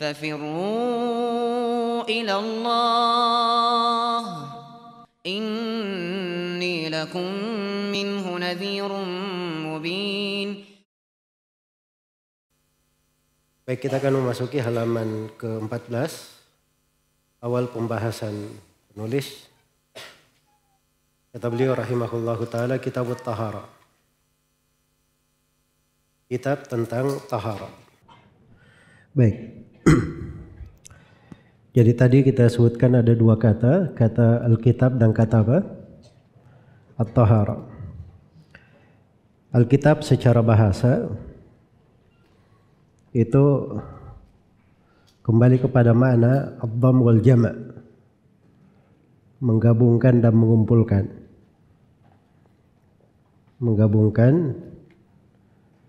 ففروا إلى الله إني لكم منه نذير مبين. Baik, kita akan memasuki halaman ke-14, awal pembahasan penulis. Kata beliau rahimahullahu ta'ala, Kitabut Tahara. Kitab tentang tahara. Baik. Jadi tadi kita sebutkan ada dua kata, kata Alkitab dan kata apa? At-Tahara. Alkitab secara bahasa itu kembali kepada makna ad-dhamm wal jama', menggabungkan dan mengumpulkan. Menggabungkan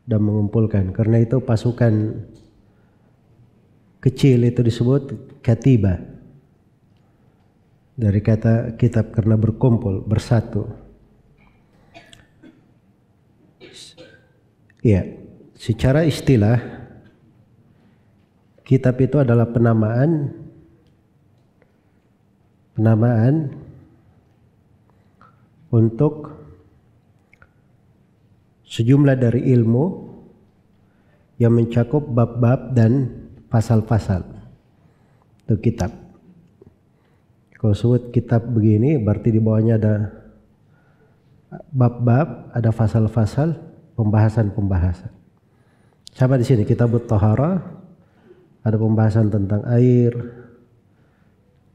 dan mengumpulkan. Karena itu pasukan kecil itu disebut katiba. Dari kata kitab, karena berkumpul, bersatu. Iya, secara istilah kitab itu adalah penamaan untuk sejumlah dari ilmu yang mencakup bab-bab dan pasal-pasal. Itu kitab. Kalau sebut kitab begini berarti di bawahnya ada bab-bab, ada pasal-pasal, pembahasan-pembahasan. Sama di sini Kitabut Tahara, ada pembahasan tentang air,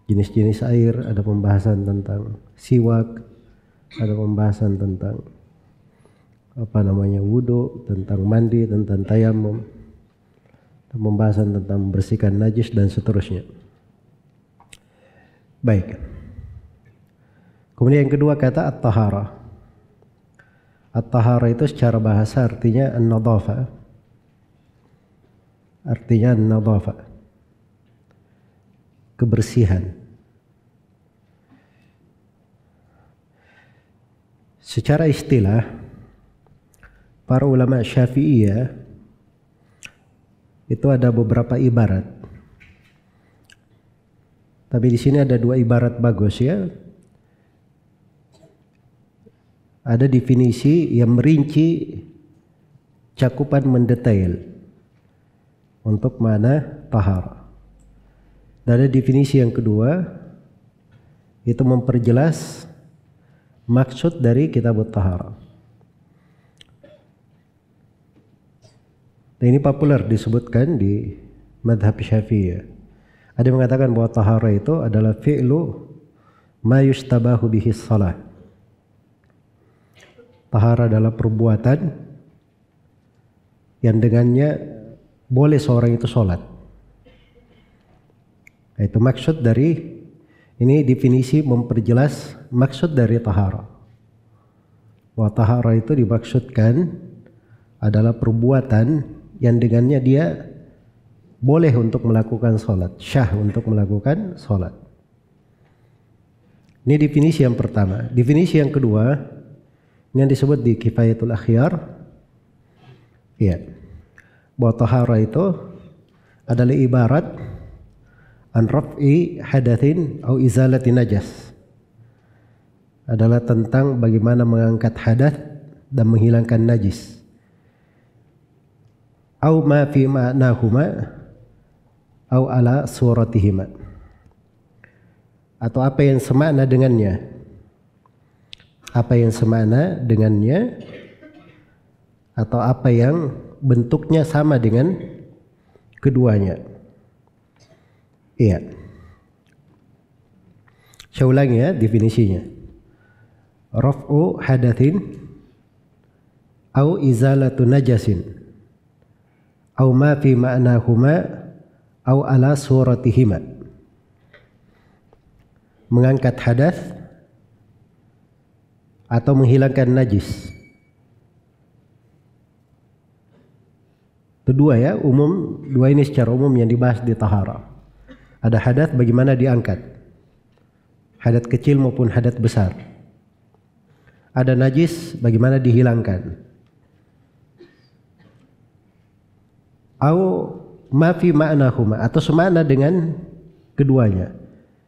jenis-jenis air, ada pembahasan tentang siwak, ada pembahasan tentang wudu, tentang mandi, tentang tayamum, pembahasan tentang membersihkan najis dan seterusnya. Baik. Kemudian yang kedua kata at-tahara. At-tahara itu secara bahasa artinya an-nadhafa. Artinya an-nadhafa. Kebersihan. Secara istilah para ulama Syafi'iyah itu ada beberapa ibarat. Tapi di sini ada dua ibarat bagus ya. Ada definisi yang merinci cakupan mendetail untuk mana tahara. Dan ada definisi yang kedua, itu memperjelas maksud dari Kitabut Tahara. Dan ini populer disebutkan di madhab Syafi'iyah. Ada yang mengatakan bahwa tahara itu adalah fi'lu ma yustabahu bihi shalah. Tahara adalah perbuatan yang dengannya boleh seorang itu sholat. Itu maksud dari, ini definisi memperjelas maksud dari tahara. Bahwa tahara itu dimaksudkan adalah perbuatan yang dengannya dia boleh untuk melakukan sholat, syah untuk melakukan sholat. Ini definisi yang pertama. Definisi yang kedua yang disebut di Kifayatul Akhyar, ya, bahwa tahara itu adalah ibarat an raf'i hadatsin au izalati najas. Adalah tentang bagaimana mengangkat hadas dan menghilangkan najis. Au ma fi ma'nahuma au ala suratihima, atau apa yang semakna dengannya, atau apa yang bentuknya sama dengan keduanya. Iya, saya ulangi ya definisinya. Raf'u hadatsin au izalatu najasin au ma fi ma'nahuma au ala suratihima. Mengangkat hadas atau menghilangkan najis. Itu dua ya, umum, dua ini secara umum yang dibahas di tahara. Ada hadas bagaimana diangkat, hadas kecil maupun hadas besar. Ada najis bagaimana dihilangkan. Au ma fi ma'nahuma, atau semakna dengan keduanya.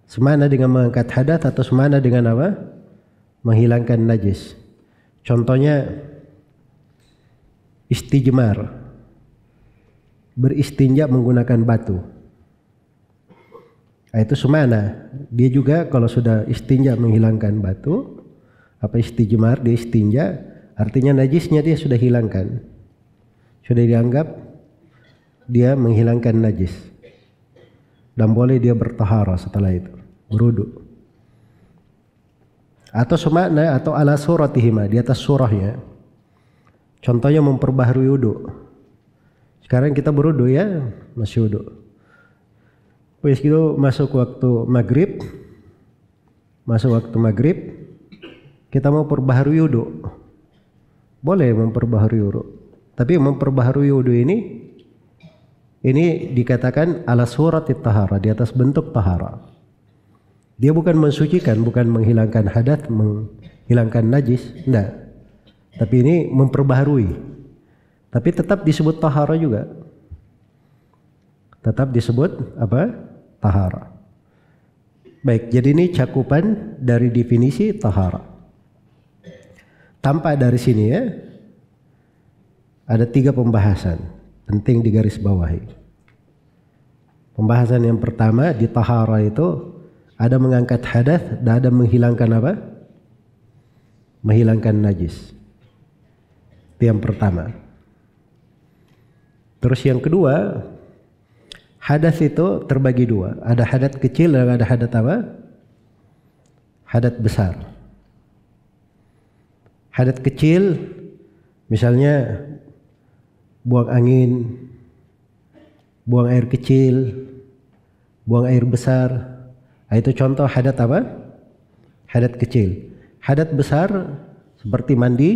Semakna dengan mengangkat hadas atau semakna dengan apa? Menghilangkan najis. Contohnya istijmar, beristinja menggunakan batu. Nah, itu semakna. Dia juga kalau sudah istinja menghilangkan batu, apa istijmar, dia istinja, artinya najisnya dia sudah hilangkan. Sudah dianggap dia menghilangkan najis. Dan boleh dia bertahara setelah itu, berwudu. Atau semakna atau ala suratihima, di atas surahnya. Contohnya memperbaharui wudu. Sekarang kita berwudu ya, masih wudu. Wis gitu masuk waktu maghrib, kita mau perbaharui wudu. Boleh memperbaharui wudu. Tapi memperbaharui wudu ini dikatakan ala suratit tahara, di atas bentuk tahara. Dia bukan mensucikan, bukan menghilangkan hadas, menghilangkan najis, enggak. Tapi ini memperbaharui. Tapi tetap disebut tahara juga. Tetap disebut apa? Tahara. Baik, jadi ini cakupan dari definisi tahara. Tampak dari sini ya, ada 3 pembahasan penting digarisbawahi. Pembahasan yang pertama di tahara itu ada mengangkat hadas dan ada menghilangkan apa? Menghilangkan najis. Itu yang pertama. Terus yang kedua, hadas itu terbagi 2. Ada hadas kecil dan ada hadas apa? Hadas besar. Hadas kecil misalnya buang angin, buang air kecil, buang air besar. Itu contoh hadas apa? Hadas kecil. Hadas besar seperti mandi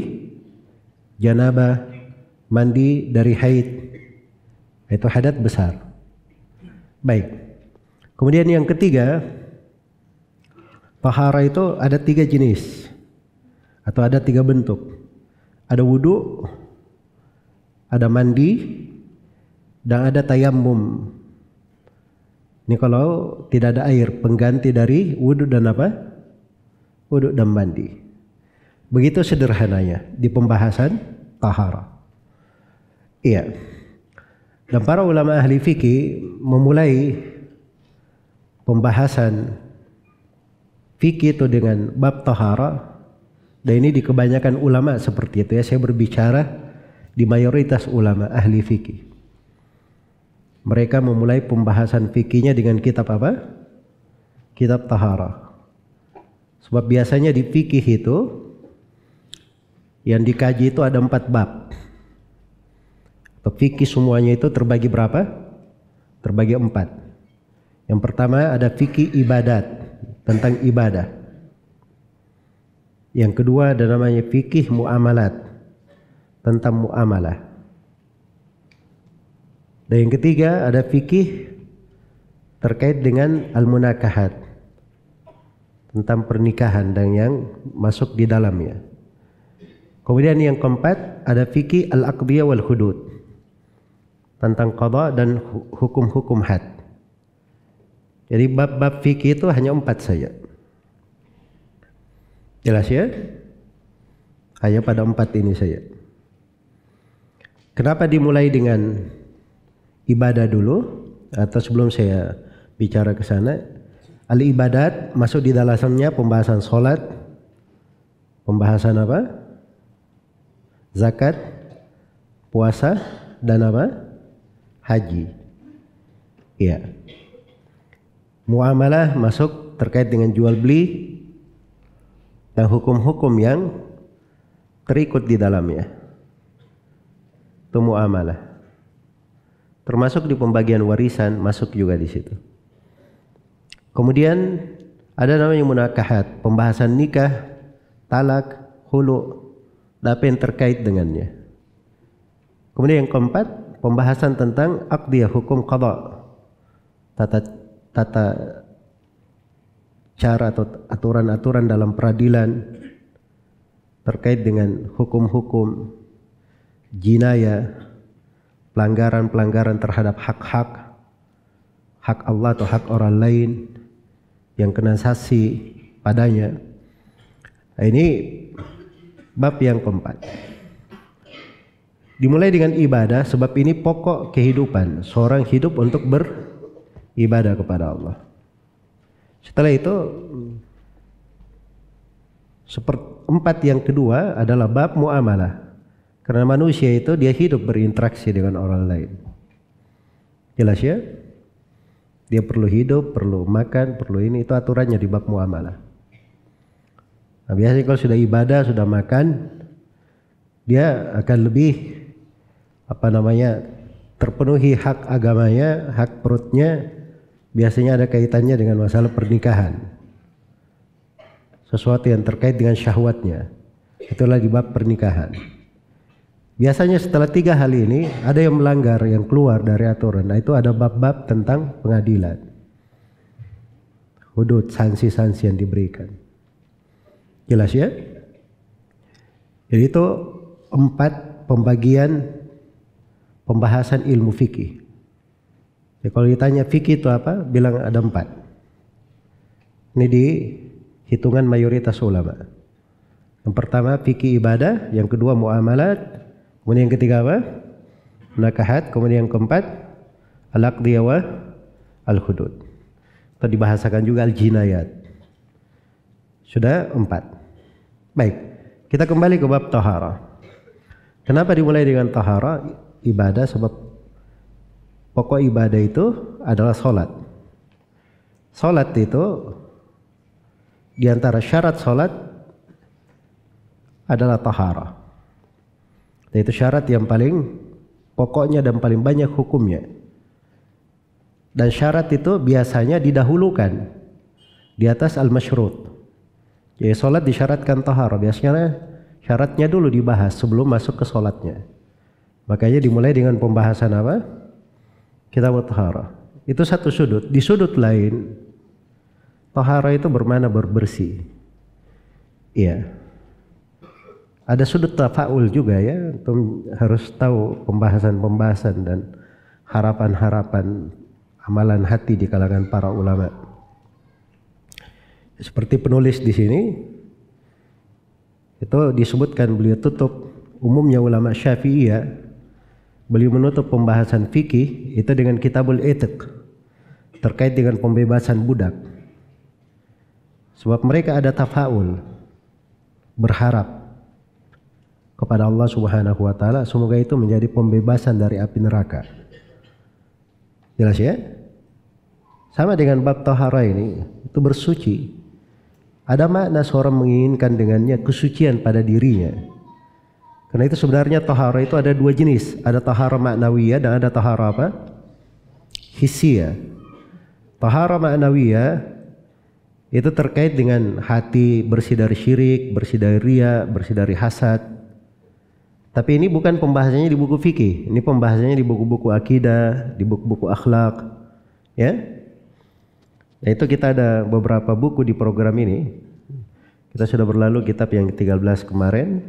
janabah, mandi dari haid. Itu hadas besar. Baik. Kemudian yang ketiga, tahara itu ada 3 jenis atau ada 3 bentuk. Ada wudu, ada mandi, dan ada tayammum. Ini kalau tidak ada air, pengganti dari wudu dan apa? Wudu dan mandi. Begitu sederhananya di pembahasan tahara. Iya. Dan para ulama ahli fikih memulai pembahasan fikih itu dengan bab tahara. Dan ini di kebanyakan ulama seperti itu ya. Saya berbicara di mayoritas ulama ahli fikih. Mereka memulai pembahasan fikihnya dengan kitab apa? Kitab tahara. Sebab biasanya di fikih itu yang dikaji itu ada 4 bab. Fikih semuanya itu terbagi berapa? Terbagi 4. Yang pertama ada fikih ibadat, tentang ibadah. Yang kedua ada namanya fikih muamalat, tentang muamalah. Dan yang ketiga ada fikih terkait dengan al-munakahat, tentang pernikahan dan yang masuk di dalamnya. Kemudian yang keempat ada fikih al-aqdiyah wal hudud, tentang qada dan hukum-hukum had. Jadi bab-bab fikih itu hanya 4 saja. Jelas ya? Hanya pada 4 ini saja. Kenapa dimulai dengan ibadah dulu? Atau sebelum saya bicara ke sana, al-ibadat masuk di dalamnya pembahasan sholat, pembahasan apa? Zakat, puasa, dan apa? Haji. Iya. Muamalah masuk terkait dengan jual beli dan hukum-hukum yang terikut di dalamnya. Itu muamalah. Termasuk di pembagian warisan masuk juga di situ. Kemudian ada namanya munakahat, pembahasan nikah, talak, khulu, dan apa yang terkait dengannya. Kemudian yang keempat, pembahasan tentang aqdiyah, hukum qada, tata cara atau aturan-aturan dalam peradilan terkait dengan hukum-hukum jinayah, pelanggaran-pelanggaran terhadap hak Allah atau hak orang lain yang kena sanksi padanya. Nah, ini bab yang keempat. Dimulai dengan ibadah, sebab ini pokok kehidupan. Seorang hidup untuk beribadah kepada Allah. Setelah itu, empat yang kedua adalah bab muamalah. Karena manusia itu dia hidup berinteraksi dengan orang lain. Jelas ya? Dia perlu hidup, perlu makan, perlu ini, itu aturannya di bab muamalah. Nah, biasanya kalau sudah ibadah, sudah makan, dia akan lebih terpenuhi hak agamanya, hak perutnya. Biasanya ada kaitannya dengan masalah pernikahan, sesuatu yang terkait dengan syahwatnya, itulah di bab pernikahan. Biasanya setelah 3 hal ini ada yang melanggar, yang keluar dari aturan. Nah, itu ada bab-bab tentang pengadilan, hudud, sanksi-sanksi yang diberikan. Jelas ya? Jadi itu 4 pembagian pembahasan ilmu fikih. Ya, kalau ditanya fikih itu apa? Bilang ada 4. Ini di hitungan mayoritas ulama. Yang pertama fikih ibadah, yang kedua muamalat, kemudian yang ketiga apa? Nakahat, kemudian yang keempat al-aqdiyah wa al-hudud. Atau dibahasakan juga al-jinayat. Sudah 4. Baik, kita kembali ke bab taharah. Kenapa dimulai dengan taharah? Ibadah, sebab pokok ibadah itu adalah sholat. Sholat itu di antara syarat sholat adalah taharah. Itu syarat yang paling pokoknya dan paling banyak hukumnya. Dan syarat itu biasanya didahulukan di atas al-masyrut. Jadi sholat disyaratkan taharah. Biasanya syaratnya dulu dibahas sebelum masuk ke sholatnya. Makanya dimulai dengan pembahasan apa? Kitab taharah. Itu satu sudut. Di sudut lain, taharah itu bermakna berbersih. Iya. Ada sudut tafaul juga ya. Antum harus tahu pembahasan-pembahasan dan harapan-harapan amalan hati di kalangan para ulama. Seperti penulis di sini, itu disebutkan beliau tutup umumnya ulama Syafi'iyah. Beliau menutup pembahasan fikih itu dengan kitabul itiq, terkait dengan pembebasan budak. Sebab mereka ada tafaul, berharap kepada Allah Subhanahu wa taala semoga itu menjadi pembebasan dari api neraka. Jelas ya? Sama dengan bab taharah ini, itu bersuci. Ada makna seorang menginginkan dengannya kesucian pada dirinya. Karena itu sebenarnya taharah itu ada 2 jenis, ada taharah ma'nawiyah dan ada taharah apa? Hissiyah. Taharah ma'nawiyah itu terkait dengan hati bersih dari syirik, bersih dari riya, bersih dari hasad. Tapi ini bukan pembahasannya di buku fikih, ini pembahasannya di buku-buku akidah, di buku-buku akhlak, ya. Nah, itu kita ada beberapa buku di program ini. Kita sudah berlalu kitab yang ke-13 kemarin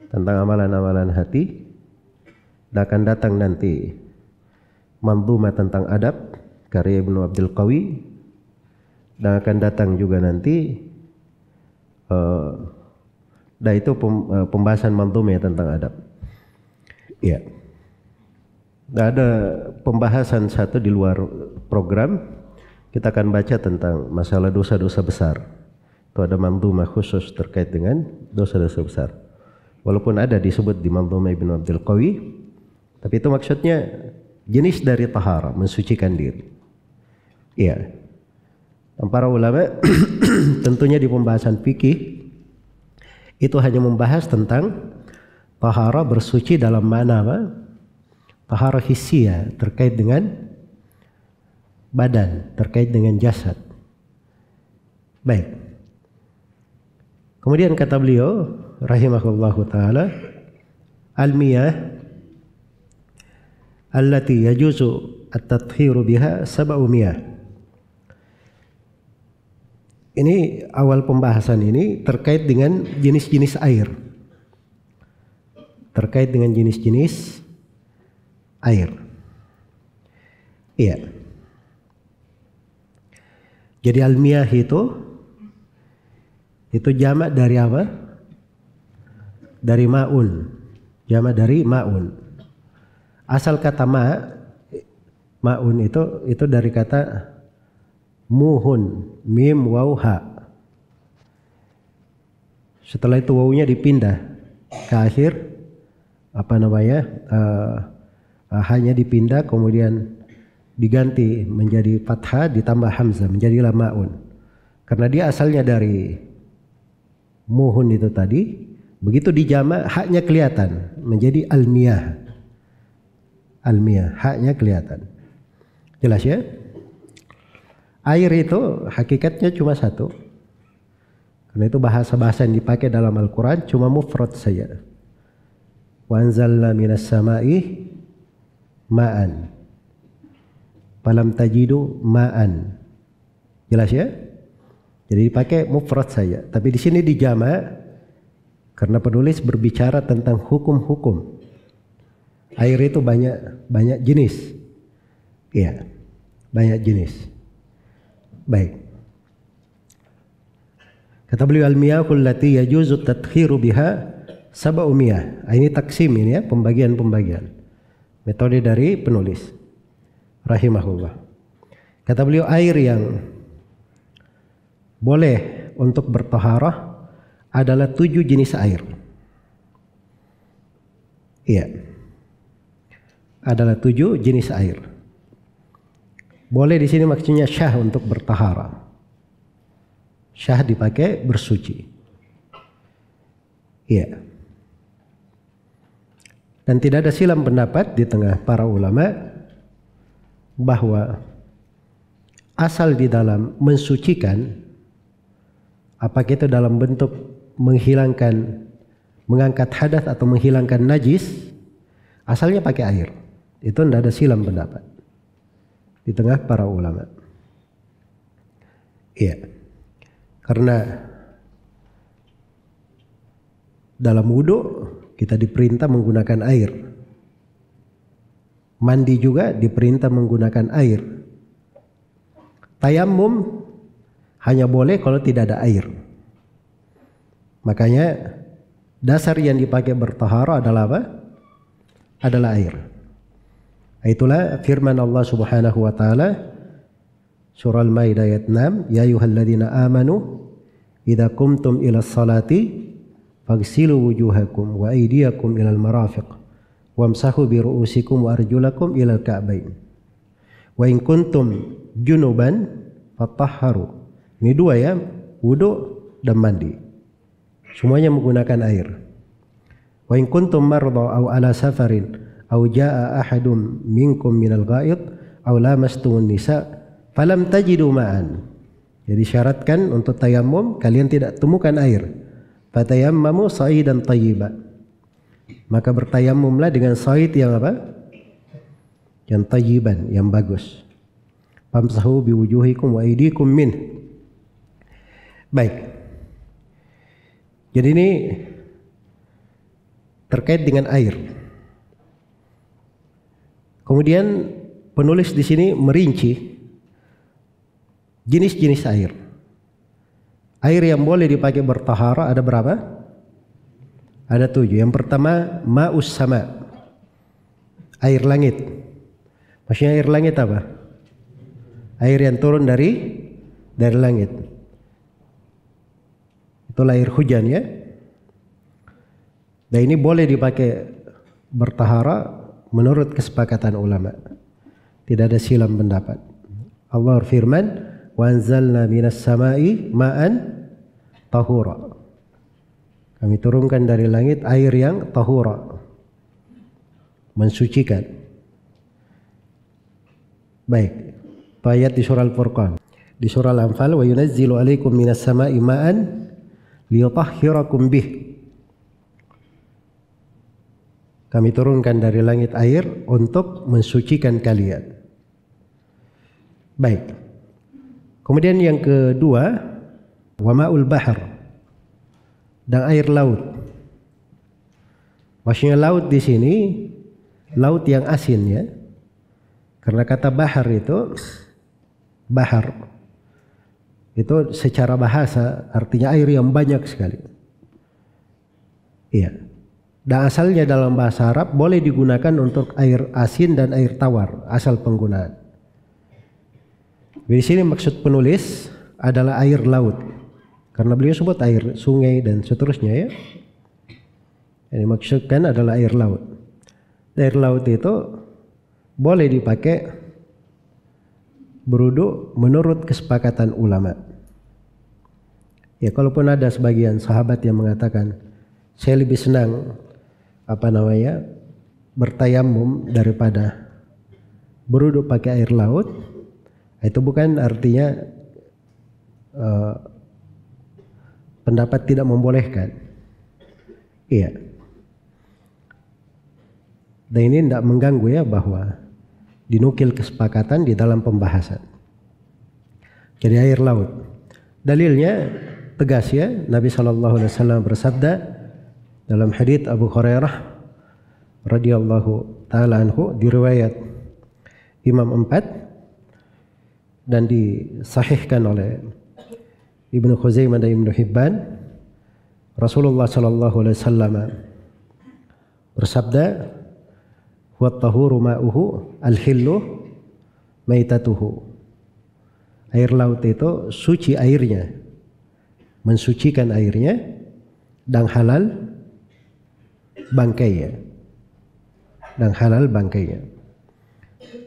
tentang amalan-amalan hati. Dan akan datang nanti Mandhumah tentang adab karya Ibnu Abdul Qawi. Dan akan datang juga nanti itu pembahasan Mandhumah tentang adab. Ya. Dan ada pembahasan satu di luar program. Kita akan baca tentang masalah dosa-dosa besar. Itu ada Mandhumah khusus terkait dengan dosa-dosa besar. Walaupun ada disebut di Mandhumah Ibnu Abdul Qawi, tapi itu maksudnya jenis dari taharah, mensucikan diri. Iya. Dan para ulama tentunya di pembahasan fikih itu hanya membahas tentang taharah bersuci dalam mana apa? Taharah hissiyah terkait dengan badan, terkait dengan jasad. Baik. Kemudian kata beliau rahimahullahu taala, al-miyah allati yajuzu at-tathhiru biha 7 miyah. Ini awal pembahasan ini terkait dengan jenis-jenis air. Terkait dengan jenis-jenis air. Iya. Jadi al-miyah itu jamak dari apa? Dari ma'un. Jamak dari ma'un. Asal kata ma'un itu dari kata muhun, mim, waw, ha. Setelah itu wawunya dipindah ke akhir, hanya dipindah kemudian diganti menjadi fathah ditambah hamzah menjadilah ma'un. Karena dia asalnya dari muhun itu tadi, begitu dijamak haknya kelihatan menjadi al-miyah. Al-miyah, haknya kelihatan. Jelas ya? Air itu hakikatnya cuma satu. Karena itu bahasa-bahasa yang dipakai dalam Al-Quran cuma mufrad saja. Wa anzalna minas sama'i ma'an. Falam tajidu ma'an. Jelas ya? Jadi dipakai mufrad saja. Tapi di sini dijamak karena penulis berbicara tentang hukum-hukum. Air itu banyak jenis. Iya, banyak jenis. Baik. Kata beliau al-miyahul lati yajuzu tadkhiru biha sab'u miyah. Ini taksim ini ya, pembagian-pembagian. Metode dari penulis rahimahullah. Kata beliau air yang boleh untuk bertaharah adalah 7 jenis air. Iya. Adalah 7 jenis air. Boleh di sini maksudnya syah untuk bertaharah. Syah dipakai bersuci. Iya. Dan tidak ada silam pendapat di tengah para ulama bahwa asal di dalam mensucikan, apakah itu dalam bentuk mengangkat hadas atau menghilangkan najis, asalnya pakai air. Itu tidak ada silam pendapat di tengah para ulama. Iya. Karena dalam wudu kita diperintah menggunakan air. Mandi juga diperintah menggunakan air. Tayammum hanya boleh kalau tidak ada air. Makanya dasar yang dipakai bertaharah adalah apa? Adalah air. Itulah firman Allah Subhanahu wa taala surah Al-Maidah ayat 6, ya ayyuhalladzina amanu idza qumtum ila sholati faghsilu wujuhakum wa aydiyakum ilal marafiq wamsahu bi ru'usikum wa arjulakum ilal ka'bain wa in kuntum junuban fatahharu. Ini dua ya, wudu dan mandi. Semuanya menggunakan air. Wa in kuntum marda aw ala safarin aw jaa ahadum minkum minal ghaid aw lamastumun nisa falam tajidu ma'an. Jadi syaratkan untuk tayammum kalian tidak temukan air. Fatayammamu sa'idan thayyiba. Maka bertayammumlah dengan sa'id yang apa? Yang thayyiban, yang bagus. Famsahu biwujuhikum wa aydikum min. Baik. Jadi ini terkait dengan air. Kemudian penulis di sini merinci jenis-jenis air. Air yang boleh dipakai bertaharah ada berapa? Ada 7. Yang pertama ma'us sama. Air langit. Maksudnya air langit apa? Air yang turun dari langit. Itulah air hujan ya. Dan ini boleh dipakai bertaharah menurut kesepakatan ulama. Tidak ada silam pendapat. Allah berfirman, wa anzalna minas sama'i ma'an tahura. Kami turunkan dari langit air yang tahura, mensucikan. Baik. Ayat di surah Al-Furqan. Di surah Al-Anfal, wa yunazzilu alaikum minas sama'i ma'an liyutahhirakum bih. Kami turunkan dari langit air untuk mensucikan kalian. Baik. Kemudian yang kedua, wa ma'ul bahr, dan air laut. Maksudnya laut di sini laut yang asin ya. Karena kata bahar itu secara bahasa artinya air yang banyak sekali. Iya. Dan asalnya dalam bahasa Arab boleh digunakan untuk air asin dan air tawar, asal penggunaan. Di sini maksud penulis adalah air laut. Karena beliau sebut air sungai dan seterusnya ya. Yang dimaksudkan adalah air laut. Air laut itu boleh dipakai berwudu menurut kesepakatan ulama. Ya, kalaupun ada sebagian sahabat yang mengatakan saya lebih senang bertayamum daripada berwudu pakai air laut, itu bukan artinya pendapat tidak membolehkan. Iya. Dan ini tidak mengganggu ya bahwa dinukil kesepakatan di dalam pembahasan. Jadi air laut. Dalilnya tegas ya, Nabi SAW bersabda dalam hadits Abu Hurairah radhiyallahu taala anhu, diriwayat Imam 4 dan disahihkan oleh Ibnu Khuzaimah dan Ibnu Hibban. Rasulullah SAW bersabda, wa tahuru ma'uhu al-hillu maitatuhu. Air laut itu suci airnya, mensucikan airnya, dan halal bangkainya. Dan halal bangkainya.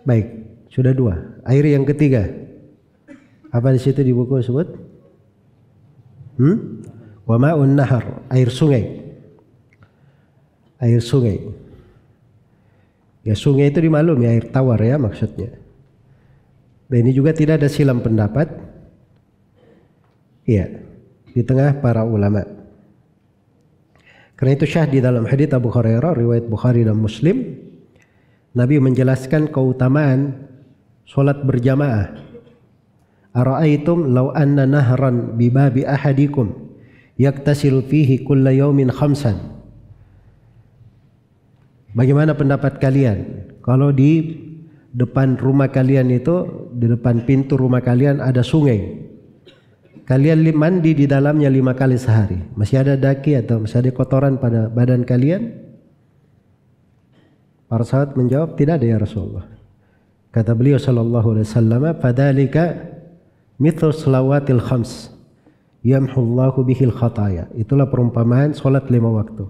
Baik, sudah 2. Air yang ketiga. Apa di situ di buku sebut? Wa ma'un nahar, air sungai. Air sungai. Ya, sungai itu dimaklumi air tawar ya maksudnya. Dan ini juga tidak ada silam pendapat. Iya, di tengah para ulama. Karena itu syah di dalam hadits Abu Hurairah riwayat Bukhari dan Muslim, Nabi menjelaskan keutamaan solat berjamaah. Ara'aitum law anna nahran bi babi ahadikum yaktasil fihi kulla yawmin khamsan. Bagaimana pendapat kalian kalau di depan rumah kalian itu, di depan pintu rumah kalian ada sungai, kalian mandi di dalamnya 5 kali sehari, masih ada daki atau masih ada kotoran pada badan kalian? Para sahabat menjawab, tidak ada ya Rasulullah. Kata beliau sallallahu alaihi wasallam, fadzalika mithlu salawatil khams yamhullahu bihil khataya. Itulah perumpamaan salat 5 waktu.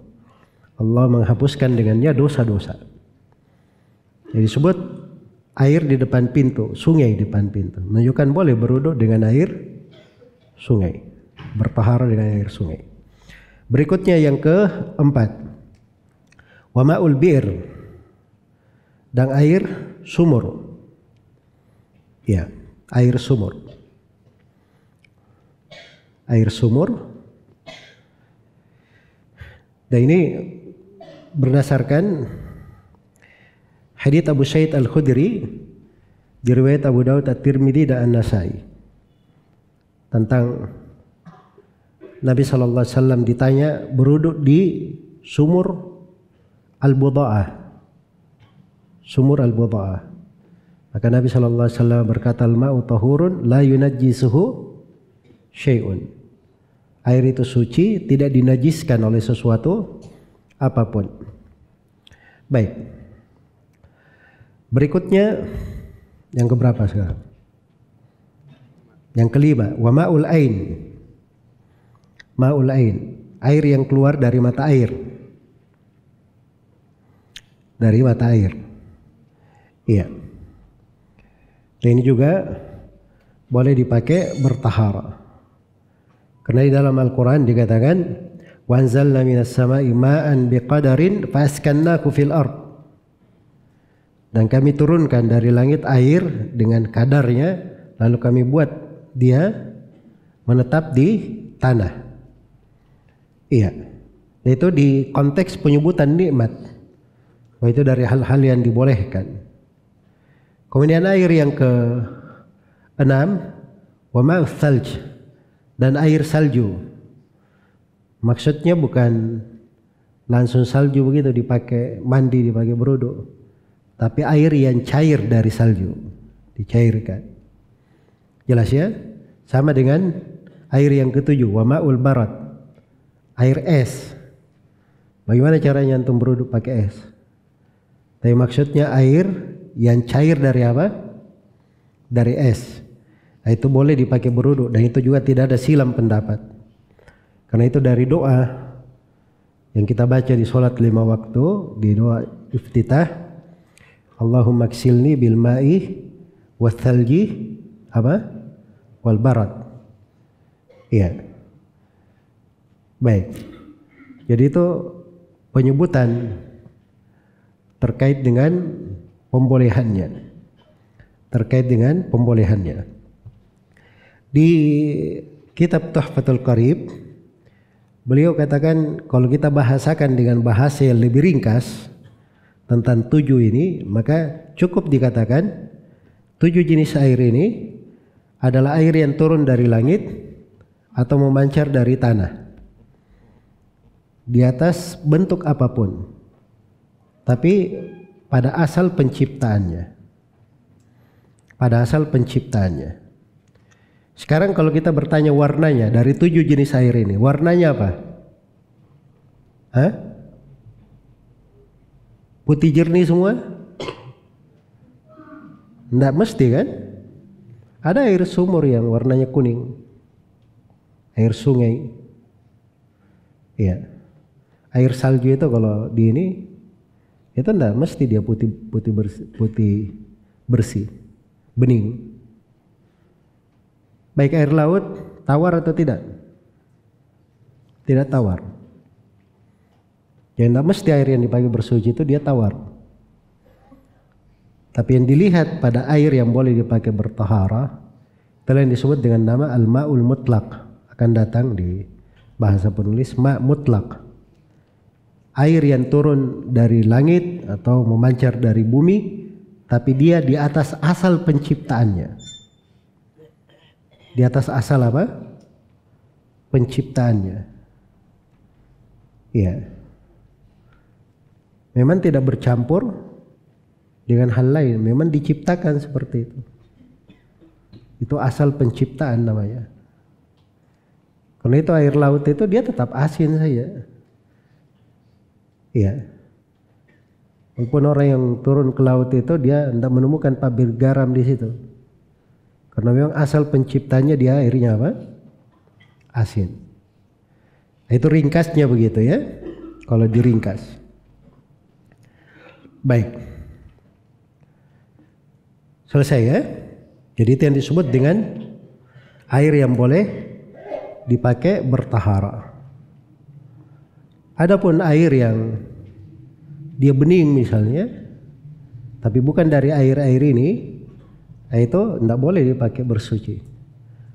Allah menghapuskan dengannya dosa-dosa. Jadi disebut air di depan pintu, sungai di depan pintu. Menunjukkan boleh berwudu dengan air sungai, bertaharah dengan air sungai. Berikutnya yang keempat, wa ma'ul bir, dan air sumur. Ya, air sumur. Air sumur. Dan ini berdasarkan hadits Abu Sa'id Al-Khudri diriwayat Abu Daud, At-Tirmidzi dan An-Nasai tentang Nabi sallallahu alaihi wasallam ditanya berwudu di sumur Al-Buda'ah. Sumur Al-Buda'ah. Maka Nabi sallallahu alaihi wasallam berkata, "Al-ma'u tahurun la yunajjisuhu syai'un." Air itu suci, tidak dinajiskan oleh sesuatu apapun. Baik. Berikutnya yang keberapa sekarang? Yang kelima, wa ma'ul ain. Ma'ul ain, air yang keluar dari mata air. Dari mata air. Iya. Dan ini juga boleh dipakai bertaharah. Karena di dalam Al-Quran dikatakan, وَأَنْزَلْنَا مِنَ السَّمَاءِ مَاءً بِقَدَرٍ فَأَسْكَنَّاكُ فِي الْأَرْضِ. Dan kami turunkan dari langit air dengan kadarnya, lalu kami buat dia menetap di tanah. Iya, itu di konteks penyebutan nikmat. Itu dari hal-hal yang dibolehkan. Kemudian air yang ke-6, wa ma'u thalj, dan air salju. Maksudnya bukan langsung salju begitu dipakai mandi, dipakai berwudu. tapi air yang cair dari salju, dicairkan. Jelas ya? Sama dengan air yang ketujuh, wa ma'ul barat, air es. Bagaimana caranya antum berwudu pakai es? Tapi maksudnya air yang cair dari apa? Dari es. Nah, itu boleh dipakai berwudu dan itu juga tidak ada silam pendapat. Karena itu dari doa yang kita baca di sholat 5 waktu, di doa iftitah, Allahumma ksilni bil ma'i wal thalji apa? Wal barat. Iya. Baik. Jadi itu penyebutan terkait dengan pembolehannya. Terkait dengan pembolehannya. Di kitab Tuhfatul Qarib, beliau katakan kalau kita bahasakan dengan bahasa yang lebih ringkas tentang 7 ini, maka cukup dikatakan 7 jenis air ini adalah air yang turun dari langit atau memancar dari tanah di atas bentuk apapun, tapi pada asal penciptaannya. Pada asal penciptaannya. Sekarang kalau kita bertanya warnanya dari 7 jenis air ini, warnanya apa? Hah? Putih jernih semua? Tidak mesti kan? Ada air sumur yang warnanya kuning, air sungai. Iya. Air salju itu kalau di ini itu tidak mesti dia putih bersih, bening. Baik air laut tawar atau tidak? Tidak tawar. Jadi tidak mesti air yang dipakai bersuci itu dia tawar. Tapi yang dilihat pada air yang boleh dipakai bertahara, itulah yang disebut dengan nama al-ma'ul mutlaq. Akan datang di bahasa penulis ma' mutlaq. Air yang turun dari langit atau memancar dari bumi, tapi dia di atas asal penciptaannya. Di atas asal apa? Penciptaannya. Iya. Memang tidak bercampur dengan hal lain, memang diciptakan seperti itu. Itu asal penciptaan namanya. Karena itu air laut itu dia tetap asin saja. Iya. Walaupun orang yang turun ke laut itu dia tidak menemukan pabrik garam di situ. Karena memang asal penciptanya dia airnya apa? Asin. Nah, itu ringkasnya begitu ya. Kalau diringkas. Baik. Selesai ya. Jadi itu yang disebut dengan air yang boleh dipakai bertahara. Adapun air yang dia bening misalnya, tapi bukan dari air-air ini, itu tidak boleh dipakai bersuci.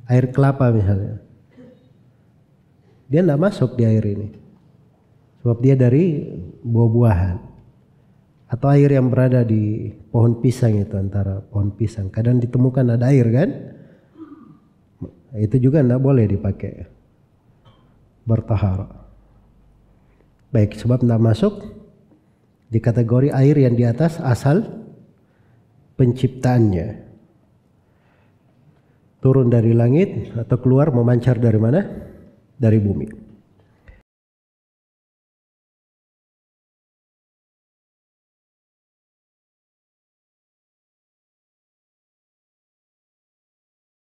Air kelapa misalnya, dia tidak masuk di air ini, sebab dia dari buah-buahan. Atau air yang berada di pohon pisang itu, antara pohon pisang, kadang ditemukan ada air kan, itu juga tidak boleh dipakai bertahara. Baik, sebab tidak masuk di kategori air yang di atas asal penciptaannya. Turun dari langit atau keluar memancar dari mana? Dari bumi.